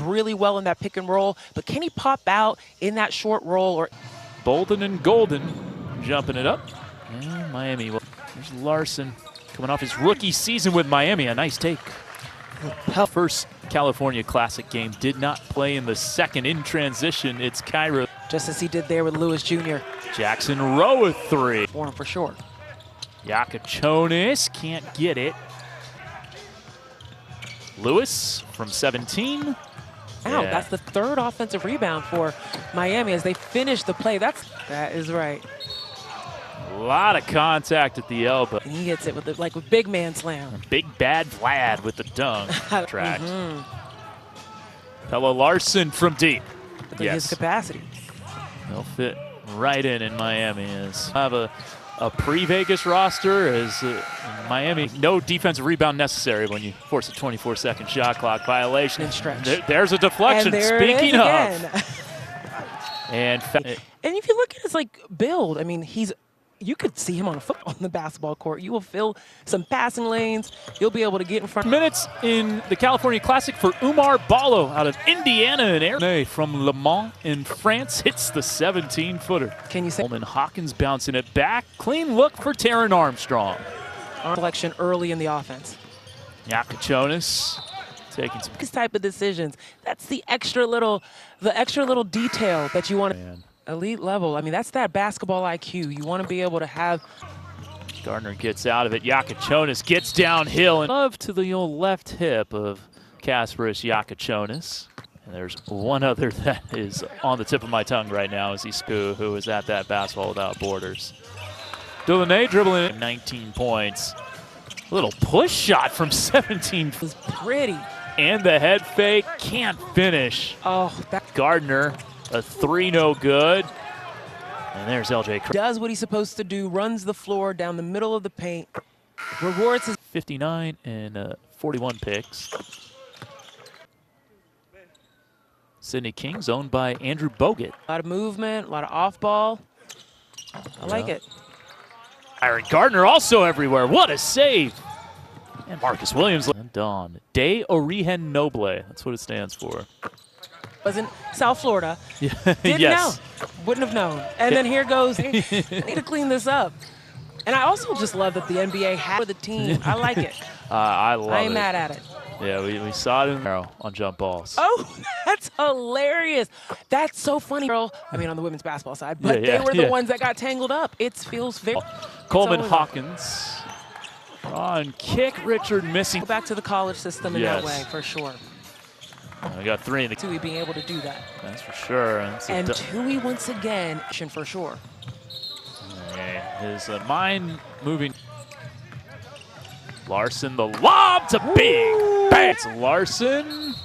really well in that pick and roll, but can he pop out in that short roll? Or Bolden and Golden jumping it up. And Miami. There's Larson coming off his rookie season with Miami. A nice take. First California Classic game. Did not play in the second in transition. It's Cairo. Just as he did there with Lewis Jr. Jackson Rowe with 3. For him for sure. Yakachonis can't get it. Lewis from 17. Wow, Yeah. that's the 3rd offensive rebound for Miami as they finish the play. That is right. A lot of contact at the elbow. And he hits it with with big man slam. Big bad Vlad with the dunk. Track. Pella Larson from deep. His capacity. They'll fit right in Miami. As have a pre-Vegas roster as Miami, no defensive rebound necessary when you force a 24-second shot clock violation. And stretch. There's a deflection. And there Speaking it is of. again. And if you look at his build, I mean, you could see him on the basketball court. You will fill some passing lanes. You'll be able to get in front. Minutes in the California Classic for Umar Ballo out of Indiana and Air from Le Mans in France hits the 17-footer. Can you say? Coleman Hawkins bouncing it back. Clean look for Taron Armstrong. Selection early in the offense. Yakachonis taking some. This type of decisions. That's the extra little detail that you want. Elite level. I mean, that's that basketball IQ. You want to be able to have. Gardner gets out of it. Yakachonis gets downhill and love to the old left hip of Kasparis Yakachonis. And there's one other that is on the tip of my tongue right now as who is at that Basketball Without Borders. Delaney dribbling in 19 points. A little push shot from 17. It was pretty. And the head fake can't finish. Oh, that Gardner. A 3 no good. And there's LJ. Does what he's supposed to do, runs the floor down the middle of the paint, rewards his 59 and 41 picks. Sidney King's owned by Andrew Bogut. A lot of movement, a lot of off ball. I like it. Aaron Gardner also everywhere. What a save. And Marcus Williams. And Dawn. De Origen Noble. That's what it stands for. Wasn't South Florida. Didn't know. Wouldn't have known. And then here goes, I need to clean this up. And I also just love that the NBA had the team. I like it. I love it. I ain't mad at it. Yeah, we saw it on jump balls. Oh, that's hilarious. That's so funny. I mean, on the women's basketball side. But they were the ones that got tangled up. It feels very... Coleman Hawkins. On kick, Richard missing. Go back to the college system in that way, for sure. We got 3 in the Tui being able to do that. That's for sure. And Tui once again, for sure. His mind moving. Larson, the lob to big. Bang. It's Larson.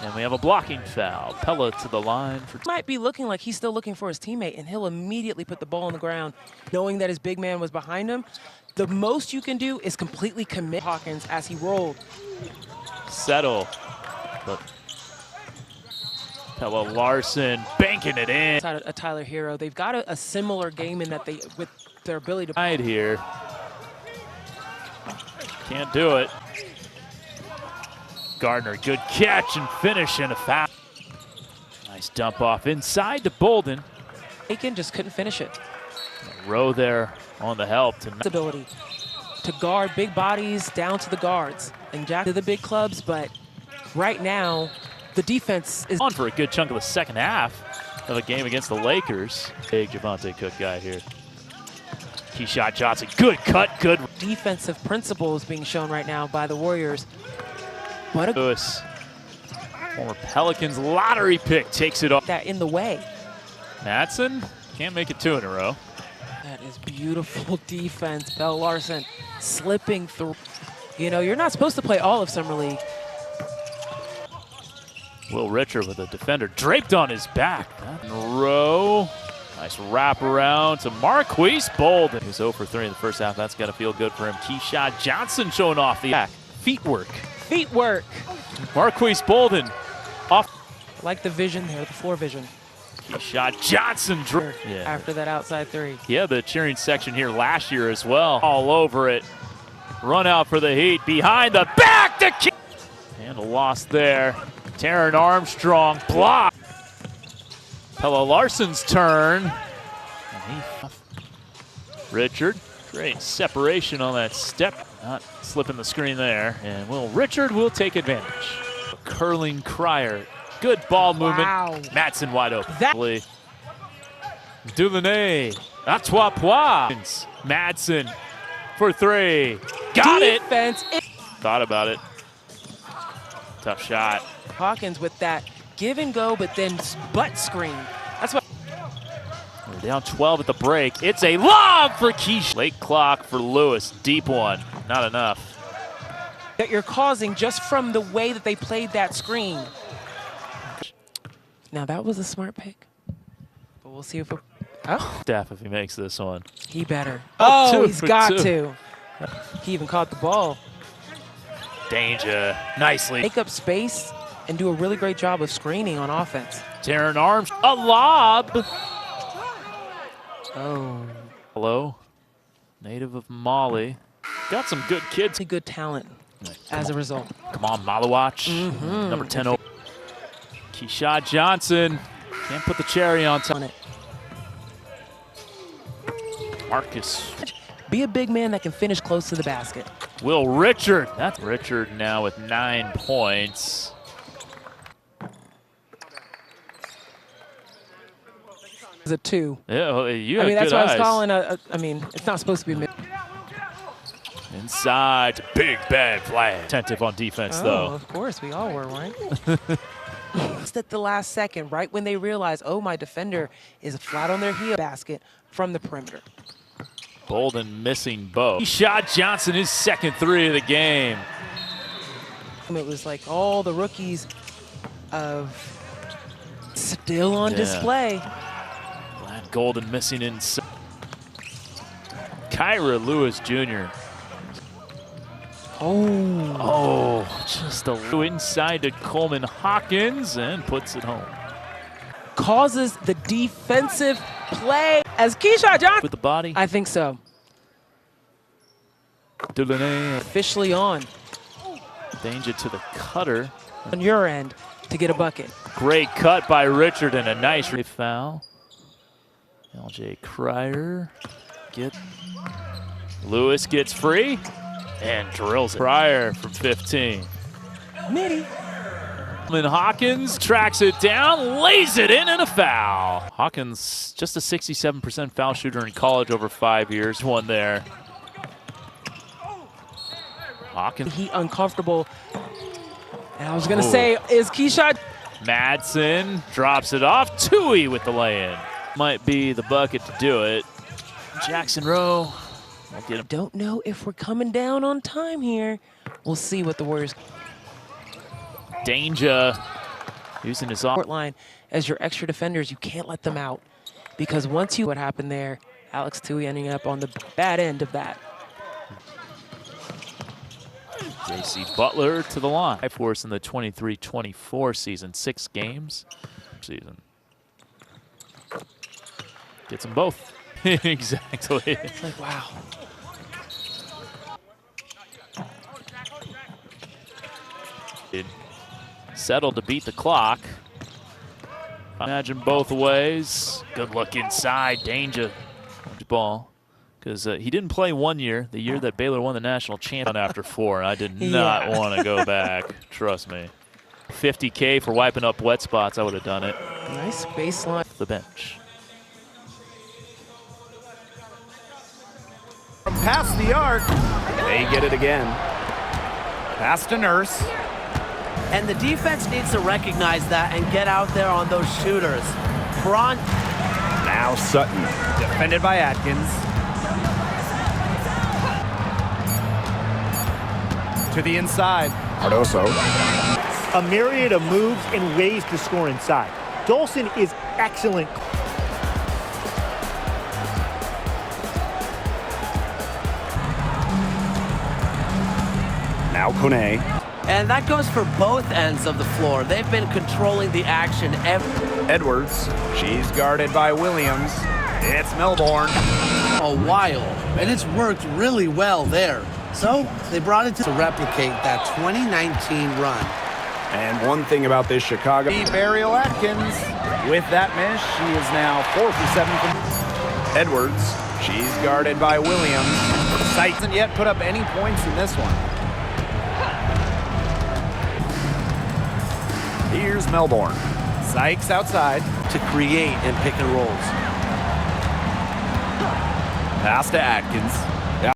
And we have a blocking foul. Pella to the line. Might be looking like he's still looking for his teammate, and he'll immediately put the ball on the ground, knowing that his big man was behind him. The most you can do is completely commit Hawkins as he rolled. Settle. But Pella Larson banking it in. A Tyler Hero. They've got a similar game in that with their ability to hide here. Can't do it. Gardner, good catch and finish and a foul. Nice dump off inside to Bolden. Aiken just couldn't finish it. Rowe there on the help. Ability to guard big bodies down to the guards. And Jack to the big clubs, but right now, the defense is on for a good chunk of the second half of a game against the Lakers. Big Javante Cook guy here. Keyshawn Johnson, good cut, good. Defensive principles being shown right now by the Warriors. What a Lewis, former Pelicans lottery pick, takes it off. That in the way. Madsen can't make it 2 in a row. That is beautiful defense. Pella Larson slipping through. You know, you're not supposed to play all of Summer League. Will Richard with a defender draped on his back. Rowe, nice wrap around to Marquise Bolden. He was 0 for 3 in the first half. That's got to feel good for him. Keyshawn Johnson showing off the back. Feet work. Feet work. Marquise Bolden off. Like the vision there, the floor vision. Keyshawn Johnson. After that outside 3. Yeah, the cheering section here last year as well. All over it. Run out for the Heat. Behind the back to Key. And a loss there. Taryn Armstrong block. Pella Larson's turn. Richard, great separation on that step. Not slipping the screen there. And Richard will take advantage. Curling Cryer. Good ball movement. Wow. Matson wide open. Duvernay. Atois. Matson for three. Got Defense. it. Thought about it. Tough shot. Hawkins with that give and go, but then butt screen. That's what. We're down 12 at the break. It's a lob for Keish. Late clock for Lewis. Deep one. Not enough. That you're causing just from the way that they played that screen. Now that was a smart pick, but we'll see if it. Oh, Staff if he makes this one. he better. Oh, Oh, two he's for got two. to. He even caught the ball. Danger. Nicely. Make up space and do a really great job of screening on offense. Taryn Armstrong. A lob. Oh. Hello. Native of Mali. Got some good kids. Good talent as a result. Come on, Malawatch. Number 10 over. Keyshawn Johnson. Can't put the cherry on top. On it. Marcus. Be a big man that can finish close to the basket. Will Richard. That's Richard now with 9 points. It's a 2. Yeah, well, you I have mean, that's good why I was eyes. calling I mean, it's not supposed to be mid. Inside, big bad flag. Attentive on defense, Oh, though. of course, we all were, right? Just at the last second, right when they realize, oh, my defender is flat on their heel basket from the perimeter. Bolden missing both. He shot Johnson his second 3 of the game. It was like all the rookies of still on display. Glad Golden missing inside. Kyra Lewis Jr. Oh, just a inside to Coleman Hawkins and puts it home. Causes the defensive play as Keyshawn Johnson. With the body. I think so. Delaunay. Officially on Danger to the cutter. on your end to get a bucket. Great cut by Richard and a nice foul. LJ Cryer. Lewis gets free and drills it. Cryer from 15. Mitty. And Hawkins tracks it down, lays it in, and a foul. Hawkins, just a 67% foul shooter in college over 5 years. One there. Hawkins. He uncomfortable. And I was going to say, is Keyshawn. Madsen drops it off. Tui with the lay-in. Might be the bucket to do it. Jackson Rowe. We'll get him. Don't know if we're coming down on time here. We'll see what the Warriors. Danger. Using his Court line as your extra defenders, you can't let them out. Because once you, what happened there, Alex Tui ending up on the bad end of that. J.C. Butler to the line. For us in the 23-24 season, 6 games. Season. Gets them both. Exactly. It's like, wow. Settled to beat the clock. Imagine both ways. Good look inside. Danger. Ball. Because he didn't play 1 year, the year that Baylor won the national championship after 4, and I did not want to go back. Trust me. $50K for wiping up wet spots. I would have done it. Nice baseline. The bench. From past the arc, they get it again. Pass to Nurse. And the defense needs to recognize that and get out there on those shooters. Front. Now Sutton, defended by Atkins. To the inside. Cardoso. A myriad of moves and ways to score inside. Dolson is excellent. Now Kone. And that goes for both ends of the floor. They've been controlling the action Edwards. She's guarded by Williams. It's Melbourne. a while, and it's worked really well there. So they brought it to replicate that 2019 run. And one thing about this Chicago. Burial Atkins with that miss. She is now 4 for 7 from Edwards. She's guarded by Williams. Sykes hasn't yet put up any points in this one. Here's Melbourne. Sykes outside. To create and pick and rolls. Pass to Atkins.